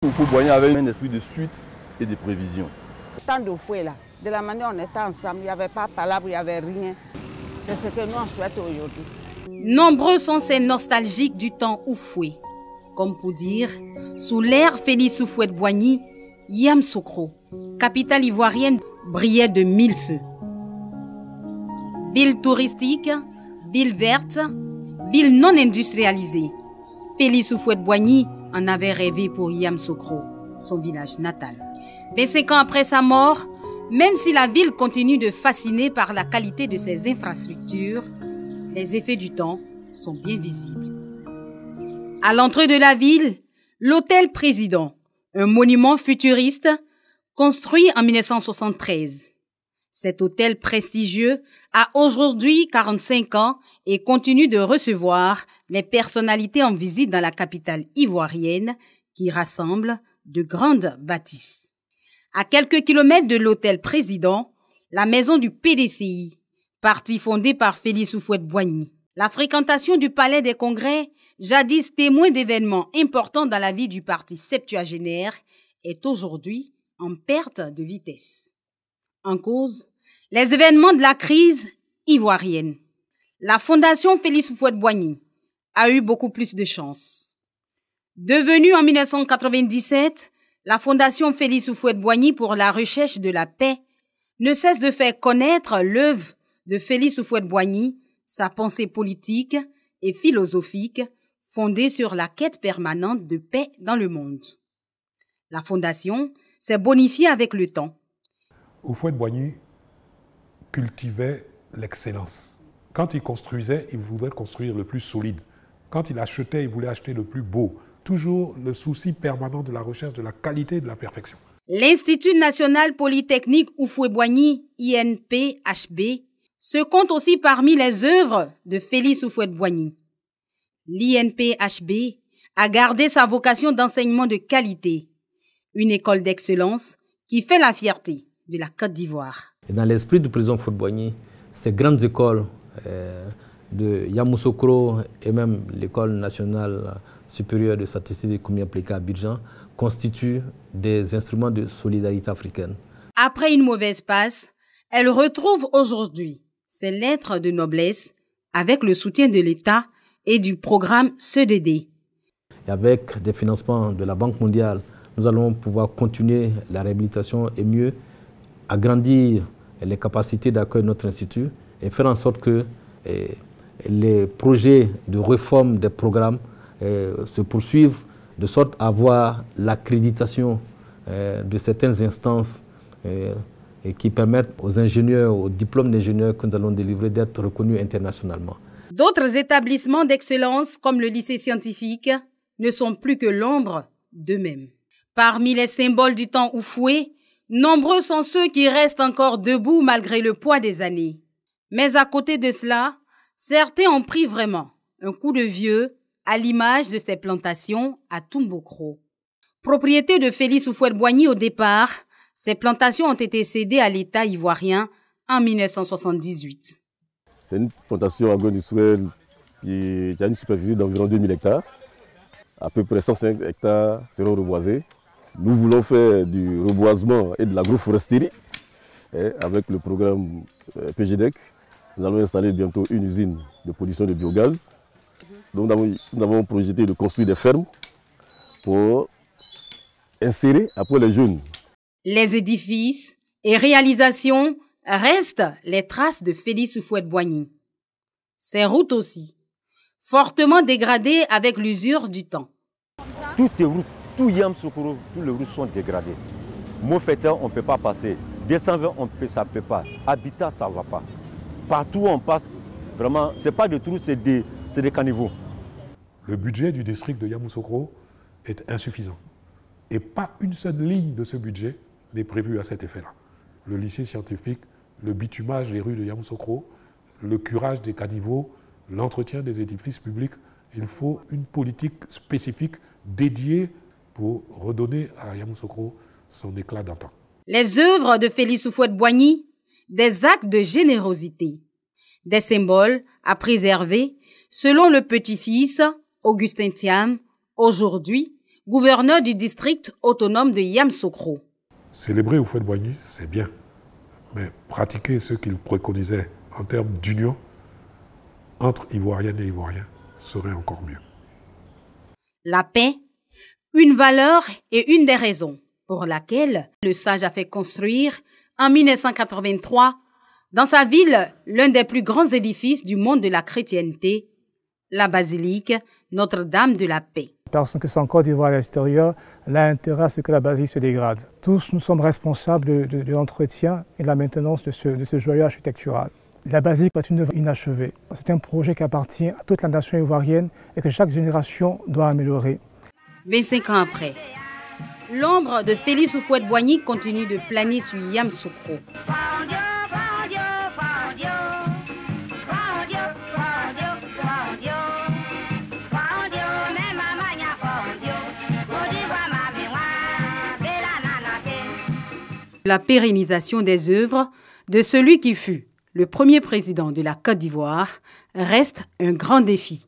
Houphouët-Boigny avait un esprit de suite et de prévision. Tant de fouet là, de la manière on était ensemble, il n'y avait pas de palabre, il n'y avait rien. C'est ce que nous on souhaite aujourd'hui. Nombreux sont ces nostalgiques du temps Houphouët. Comme pour dire, sous l'ère Félix Houphouët-Boigny, Yamoussoukro, capitale ivoirienne, brillait de mille feux. Ville touristique, ville verte, ville non industrialisée. Félix Houphouët-Boigny en avait rêvé pour Yamoussoukro, son village natal. 25 ans après sa mort, même si la ville continue de fasciner par la qualité de ses infrastructures, les effets du temps sont bien visibles. À l'entrée de la ville, l'hôtel Président, un monument futuriste construit en 1973. Cet hôtel prestigieux a aujourd'hui 45 ans et continue de recevoir les personnalités en visite dans la capitale ivoirienne qui rassemble de grandes bâtisses. À quelques kilomètres de l'hôtel Président, la maison du PDCI, parti fondé par Félix Houphouët-Boigny. La fréquentation du palais des congrès, jadis témoin d'événements importants dans la vie du parti septuagénaire, est aujourd'hui en perte de vitesse. En cause, les événements de la crise ivoirienne. La fondation Félix Houphouët-Boigny a eu beaucoup plus de chance. Devenue en 1997, la fondation Félix Houphouët-Boigny pour la recherche de la paix ne cesse de faire connaître l'œuvre de Félix Houphouët-Boigny, sa pensée politique et philosophique fondée sur la quête permanente de paix dans le monde. La fondation s'est bonifiée avec le temps. Houphouët-Boigny cultivait l'excellence. Quand il construisait, il voulait construire le plus solide. Quand il achetait, il voulait acheter le plus beau. Toujours le souci permanent de la recherche de la qualité et de la perfection. L'Institut national polytechnique Houphouët-Boigny, INPHB, se compte aussi parmi les œuvres de Félix Houphouët-Boigny. L'INPHB a gardé sa vocation d'enseignement de qualité, une école d'excellence qui fait la fierté de la Côte d'Ivoire. Dans l'esprit du président Houphouët-Boigny, ces grandes écoles de Yamoussoukro et même l'école nationale supérieure de statistique d'économie appliquée à Abidjan constituent des instruments de solidarité africaine. Après une mauvaise passe, elle retrouve aujourd'hui ses lettres de noblesse avec le soutien de l'État et du programme CEDD. Et avec des financements de la Banque mondiale, nous allons pouvoir continuer la réhabilitation et mieux agrandir les capacités d'accueil de notre institut et faire en sorte que les projets de réforme des programmes se poursuivent de sorte à avoir l'accréditation de certaines instances et qui permettent aux ingénieurs, aux diplômes d'ingénieurs que nous allons délivrer d'être reconnus internationalement. D'autres établissements d'excellence comme le lycée scientifique ne sont plus que l'ombre d'eux-mêmes. Parmi les symboles du temps Houphouët, nombreux sont ceux qui restent encore debout malgré le poids des années. Mais à côté de cela, certains ont pris vraiment un coup de vieux à l'image de ces plantations à Tombouctou. Propriété de Félix Houphouët-Boigny au départ, ces plantations ont été cédées à l'État ivoirien en 1978. C'est une plantation agro-industrielle qui a une superficie d'environ 2000 hectares. À peu près 105 hectares seront reboisés. Nous voulons faire du reboisement et de l'agroforesterie avec le programme PGDEC. Nous allons installer bientôt une usine de production de biogaz. Donc nous avons projeté de construire des fermes pour insérer après les jeunes. Les édifices et réalisations restent les traces de Félix Houphouët-Boigny. Ces routes aussi, fortement dégradées avec l'usure du temps. Toutes les routes, tout Yamoussoukro, toutes les routes sont dégradées. Mofeta, on ne peut pas passer. 220, ça ne peut pas. Habitat, ça ne va pas. Partout où on passe, vraiment, ce n'est pas des trous, c'est des caniveaux. Le budget du district de Yamoussoukro est insuffisant. Et pas une seule ligne de ce budget n'est prévue à cet effet-là. Le lycée scientifique, le bitumage des rues de Yamoussoukro, le curage des caniveaux, l'entretien des édifices publics, il faut une politique spécifique dédiée pour redonner à Yamoussoukro son éclat d'antan. Les œuvres de Félix Houphouët-Boigny, des actes de générosité, des symboles à préserver, selon le petit-fils Augustin Thiam, aujourd'hui gouverneur du district autonome de Yamoussoukro. Célébrer Houphouët-Boigny, c'est bien, mais pratiquer ce qu'il préconisait en termes d'union entre Ivoiriennes et Ivoiriens serait encore mieux. La paix, une valeur et une des raisons pour laquelle le sage a fait construire en 1983 dans sa ville l'un des plus grands édifices du monde de la chrétienté, la basilique Notre-Dame de la Paix. Personne que soit en Côte d'Ivoire à l'extérieur n'a intérêt à ce que la basilique se dégrade. Tous nous sommes responsables de l'entretien et de la maintenance de ce joyau architectural. La basilique est une œuvre inachevée. C'est un projet qui appartient à toute la nation ivoirienne et que chaque génération doit améliorer. 25 ans après, l'ombre de Félix Houphouët-Boigny continue de planer sur Yamoussoukro. La pérennisation des œuvres de celui qui fut le premier président de la Côte d'Ivoire reste un grand défi.